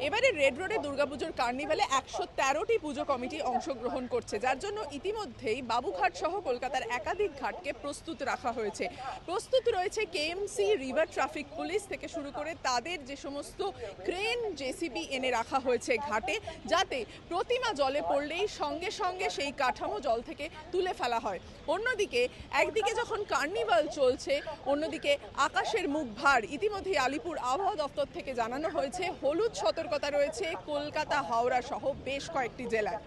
এবারে রেড রোডে দুর্গাপুজোর কার্নিভালে 113টি পুজো কমিটি অংশগ্রহণ করছে, যার জন্য ইতিমধ্যেই বাবুঘাট সহ কলকাতার একাধিক ঘাটকে প্রস্তুত রাখা হয়েছে। প্রস্তুত রয়েছে কেএমসি, রিভার ট্রাফিক পুলিশ থেকে শুরু করে তাদের যে সমস্ত ক্রেন, জেসিবি এনে রাখা হয়েছে ঘাটে, যাতে প্রতিমা জলে পড়লেই সঙ্গে সঙ্গে সেই কাঠামো জল থেকে তুলে ফেলা হয়। অন্যদিকে একদিকে যখন কার্নিভাল চলছে, অন্যদিকে আকাশের মুখ ভার। ইতিমধ্যেই আলিপুর আবহাওয়া দপ্তর থেকে জানানো হয়েছে হলুদ সতর্কতা রয়েছে কলকাতা, হাওড়া সহ বেশ কয়েকটি জেলায়।